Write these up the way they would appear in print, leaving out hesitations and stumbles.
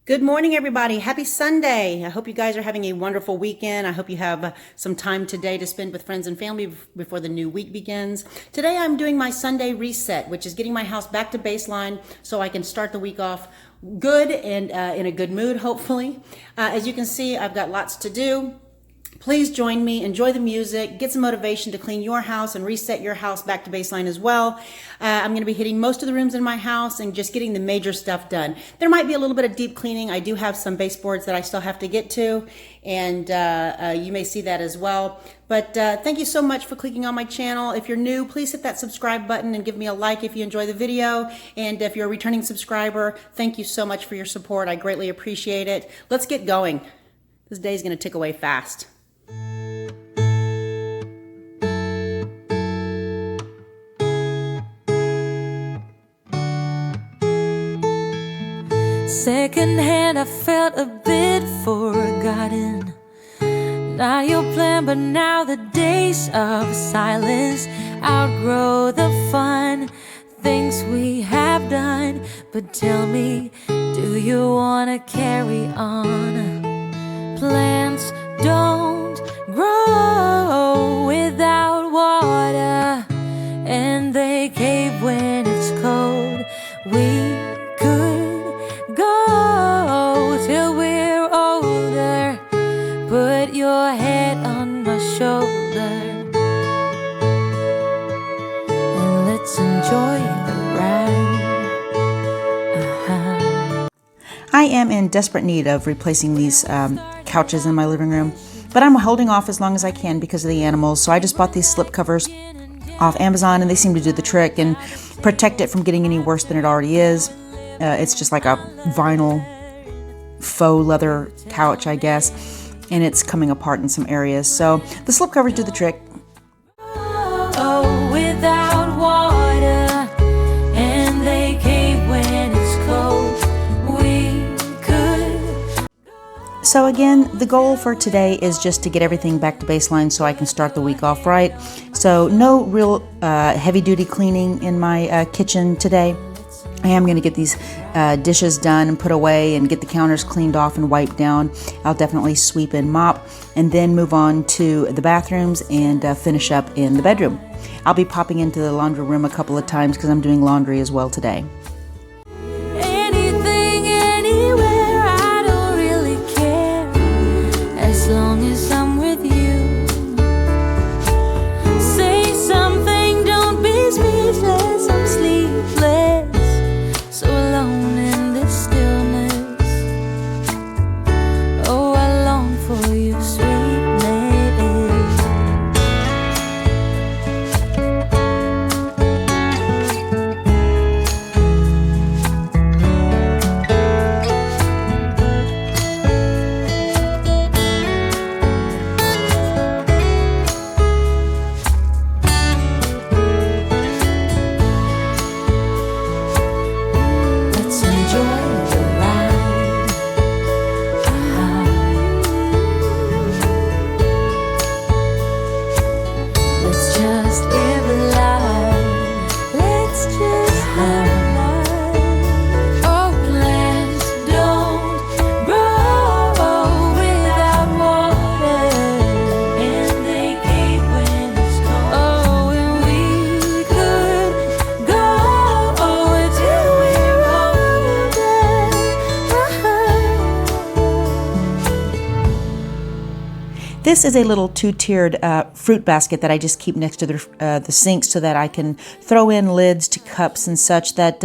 Good morning, everybody. Happy Sunday. I hope you guys are having a wonderful weekend. I hope you have some time today to spend with friends and family before the new week begins. Today, I'm doing my Sunday reset, which is getting my house back to baseline so I can start the week off good and in a good mood, hopefully. As you can see, I've got lots to do. Please join me, enjoy the music, get some motivation to clean your house and reset your house back to baseline as well. I'm going to be hitting most of the rooms in my house and just getting the major stuff done. There might be a little bit of deep cleaning. I do have some baseboards that I still have to get to, and you may see that as well. But thank you so much for clicking on my channel. If you're new, please hit that subscribe button and give me a like if you enjoy the video. And if you're a returning subscriber, thank you so much for your support. I greatly appreciate it. Let's get going. This day is going to tick away fast. Secondhand, I felt a bit forgotten. Not your plan, but now the days of silence outgrow the fun things we have done. But tell me, do you wanna carry on? Plants don't grow without water, and they cave when it's cold. We go till we're older. Put your head on my shoulder and let's enjoy the ride. I am in desperate need of replacing these couches in my living room, but I'm holding off as long as I can because of the animals. So I just bought these slip covers off Amazon, and they seem to do the trick and protect it from getting any worse than it already is. It's just like a vinyl faux leather couch, I guess, and it's coming apart in some areas. So the slip covers do the trick. Oh, without water, and they cave when it's cold. We could. So again, the goal for today is just to get everything back to baseline so I can start the week off right. So no real heavy-duty cleaning in my kitchen today. I am going to get these dishes done and put away and get the counters cleaned off and wiped down. I'll definitely sweep and mop and then move on to the bathrooms and finish up in the bedroom. I'll be popping into the laundry room a couple of times because I'm doing laundry as well today. Anything, anywhere, I don't really care, as long as I'm with you. Say something, don't be speechless, I'm sleepless. So alone in this stillness. Oh, I long for you, sweetness. This is a little two-tiered fruit basket that I just keep next to the sink so that I can throw in lids to cups and such that,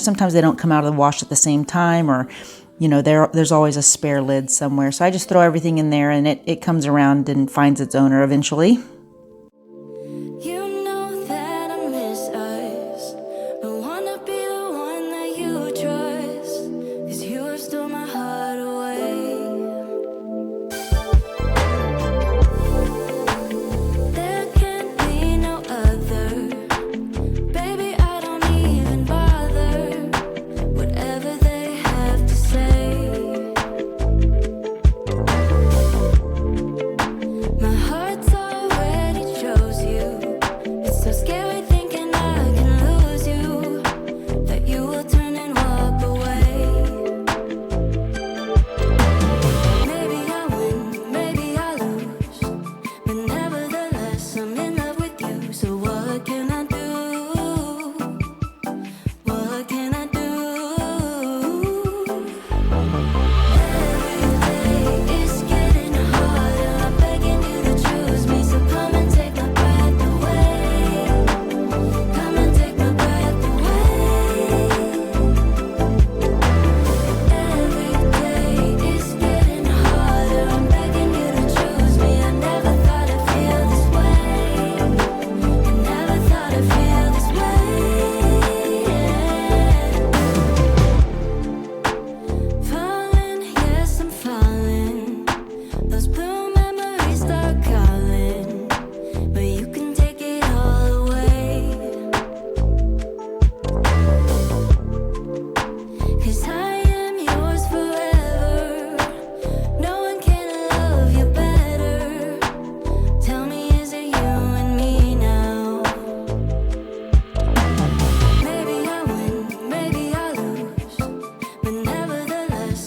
sometimes they don't come out of the wash at the same time, or, there's always a spare lid somewhere. So I just throw everything in there and it comes around and finds its owner eventually. You know that I miss us, but wanna be the one that you trust, 'cause you have stole my heart away. There can't be no other. Baby, I don't even bother whatever they have to say. My heart's always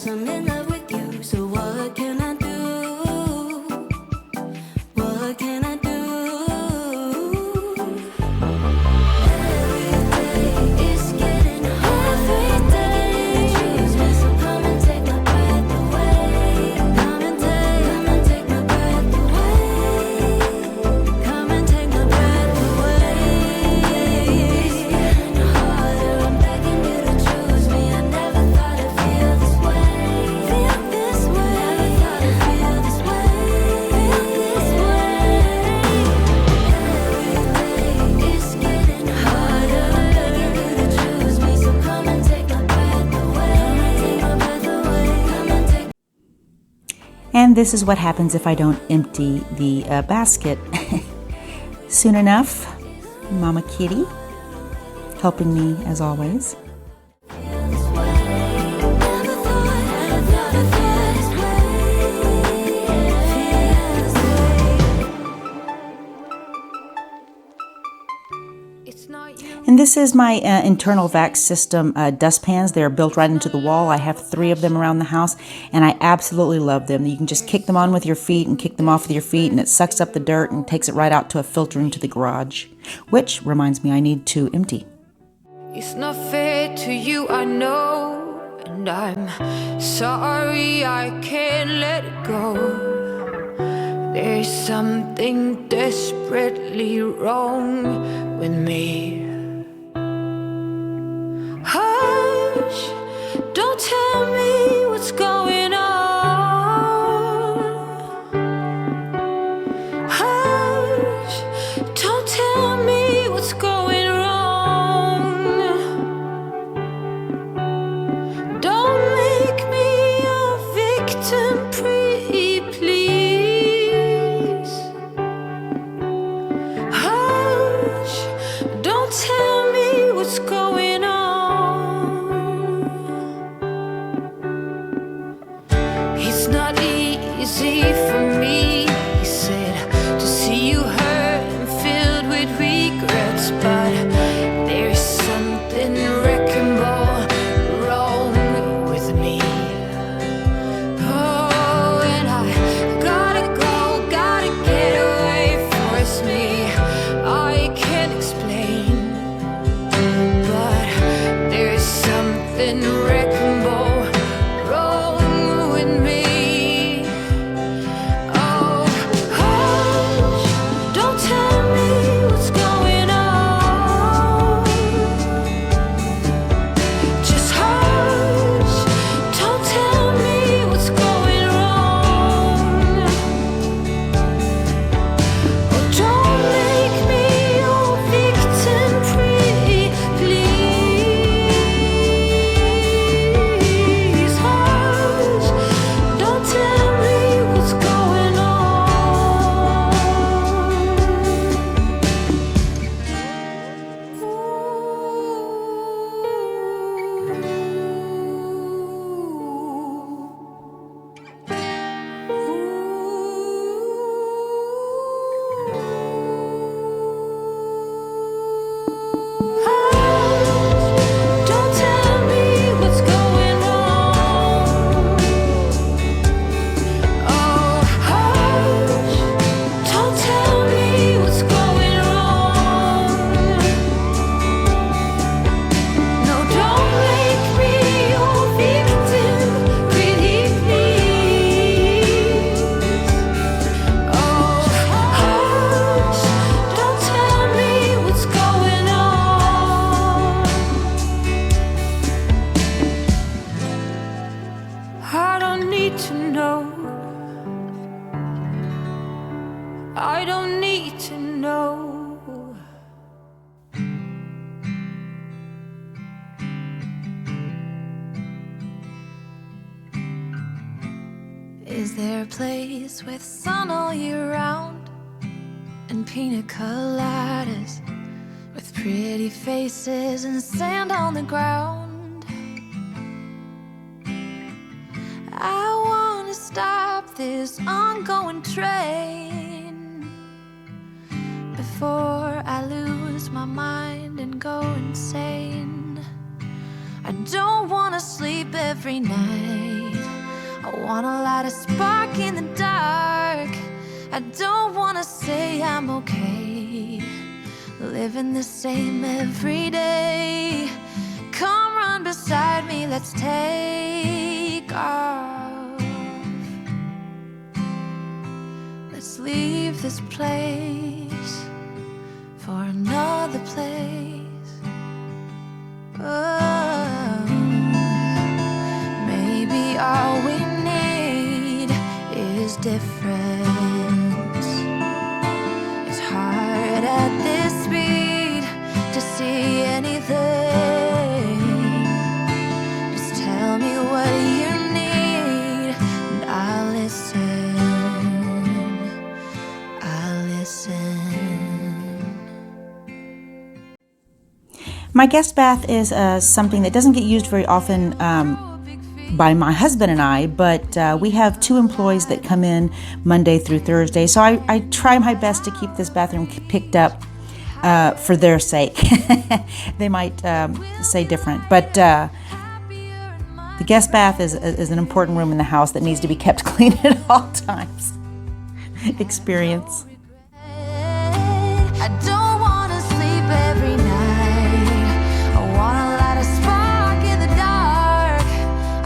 'cause I'm in love with you. So what can I do? What can I do? Every day is getting harder. Every day choose me, so come and take my breath away. Come and take my breath away. Come and take my breath away. It's getting harder. I'm begging you to choose me. I never thought I'd feel this way. Feel this way. Never thought I'd feel this way. Feel this way. Every day is getting harder. I'm begging you to choose me, so come and take my breath away. Come and take my breath away. Come and take. And this is what happens if I don't empty the basket soon enough. Mama Kitty helping me as always. And this is my internal vac system dustpans. They're built right into the wall. I have 3 of them around the house, and I absolutely love them. You can just kick them on with your feet and kick them off with your feet, and it sucks up the dirt and takes it right out to a filter into the garage, which reminds me I need to empty. It's not fair to you, I know, and I'm sorry I can't let it go. There's something desperately wrong with me. Hush, don't tell me what's going on. Hush, don't tell me what's going wrong. Don't make me a victim, pretty please. Hush, don't tell me what's going on. It's not easy for me, he said, to see you hurt and filled with regrets, but there's something wrecking ball wrong with me. Oh, and I gotta go, gotta get away, force me. I can't explain, but there's something wrecking ball wrong with me. Oh, hush, don't tell me what's going on. Just hush, don't tell me what's going wrong. Oh, don't make me your victim, pretty please. Hush, don't tell me what's going on. Hush, don't tell me what's going on. Oh, hush, don't tell me what's going wrong. No, don't make me your victim, pretty please. Oh, hush, don't tell me what's going on. I don't need to know. I don't need to know. Is there a place with sun all year round and pina coladas with pretty faces and sand on the ground? I wanna stop this ongoing train before I lose my mind and go insane. I don't wanna sleep every night I wanna light a spark in the dark. I don't wanna say I'm okay, living the same every day. Come run beside me, let's take off. Let's leave this place for another place. Oh, maybe all we need is difference. It's hard at this speed to see anything. Just tell me what you need and I'll listen. I'll listen. My guest bath is something that doesn't get used very often by my husband and I, but we have 2 employees that come in Monday through Thursday, so I try my best to keep this bathroom picked up for their sake. They might say different, but the guest bath is an important room in the house that needs to be kept clean at all times. Experience. I don't wanna sleep every night. I wanna light a spark in the dark.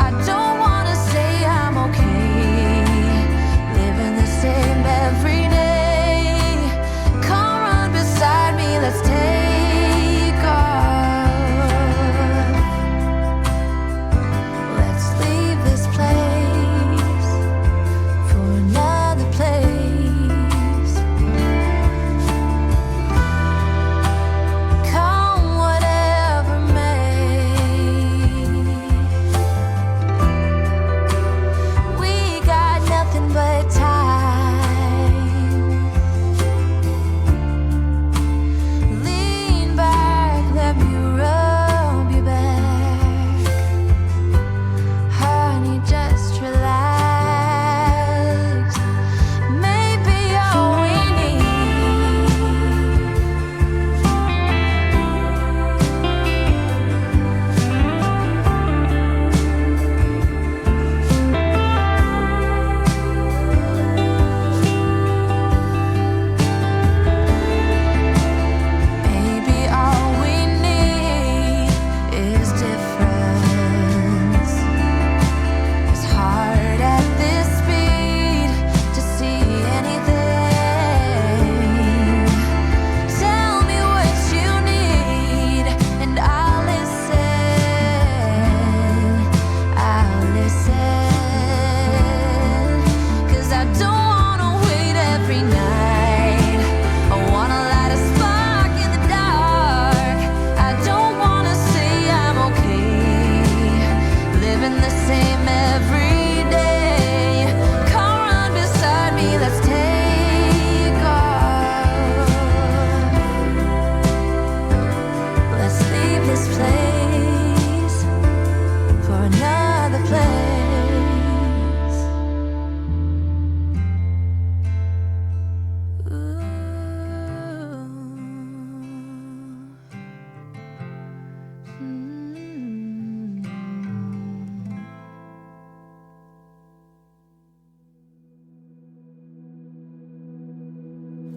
I don't wanna say I'm okay, living the same every day. Come run beside me, let's take off. Let's leave this place for another place. Come whatever may. We got nothing but time. Lean back, let me rub you back. Honey, just relax. Maybe all we need. Maybe all we need is difference. It's hard at this speed to see anything. Tell me what you need and I'll listen. I'll listen. 'Cause I don't wanna wait every night. I wanna light a spark in the dark. I don't wanna say I'm okay, living the same every day. Come run beside me, let's take off. Let's leave this place for another place.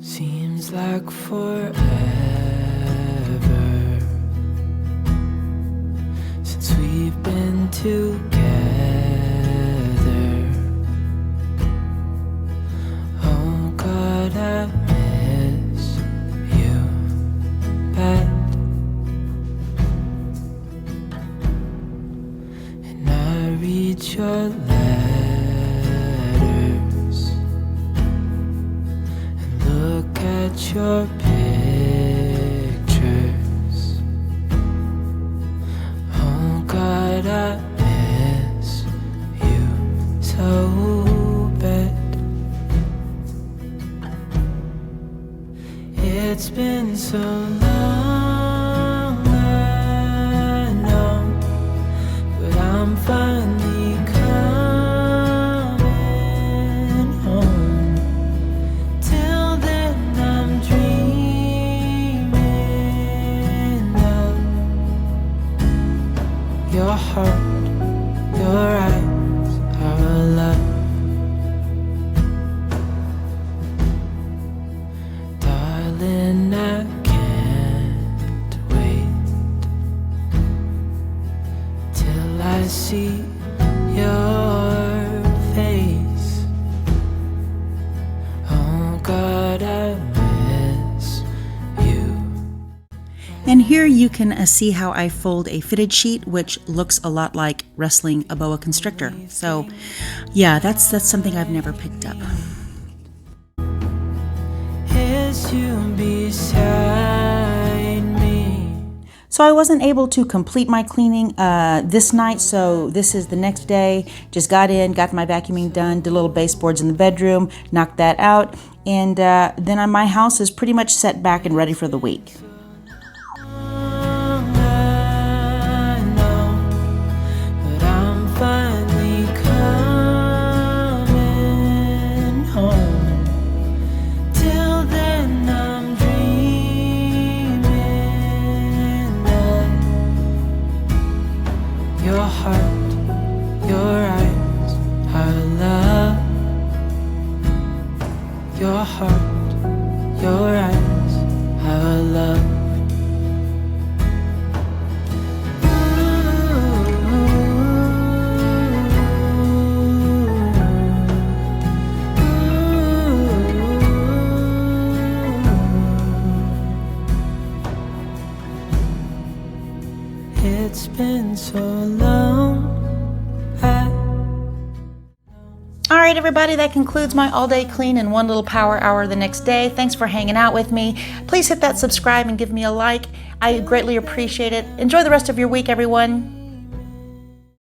Seems like forever since we've been together. Oh God, I miss you bad, and I read your letters and look at your pictures. Oh God, I miss you so bad. It's been so long, I know, but I'm finally coming home. Till then I'm dreaming of your heart, your eyes, our love. here you can see how I fold a fitted sheet, which looks a lot like wrestling a boa constrictor. So yeah, that's something I've never picked up. Is you beside me. So I wasn't able to complete my cleaning this night, so this is the next day. Just got in, got my vacuuming done, did little baseboards in the bedroom, knocked that out, and then my house is pretty much set back and ready for the week. I know, but I'm finally coming home. Till then, I'm dreaming of your heart, your eyes, our love. Your heart, your eyes, our love. It's been so long. All right, everybody, that concludes my all-day clean and one little power hour the next day. Thanks for hanging out with me. Please hit that subscribe and give me a like. I greatly appreciate it. Enjoy the rest of your week, everyone.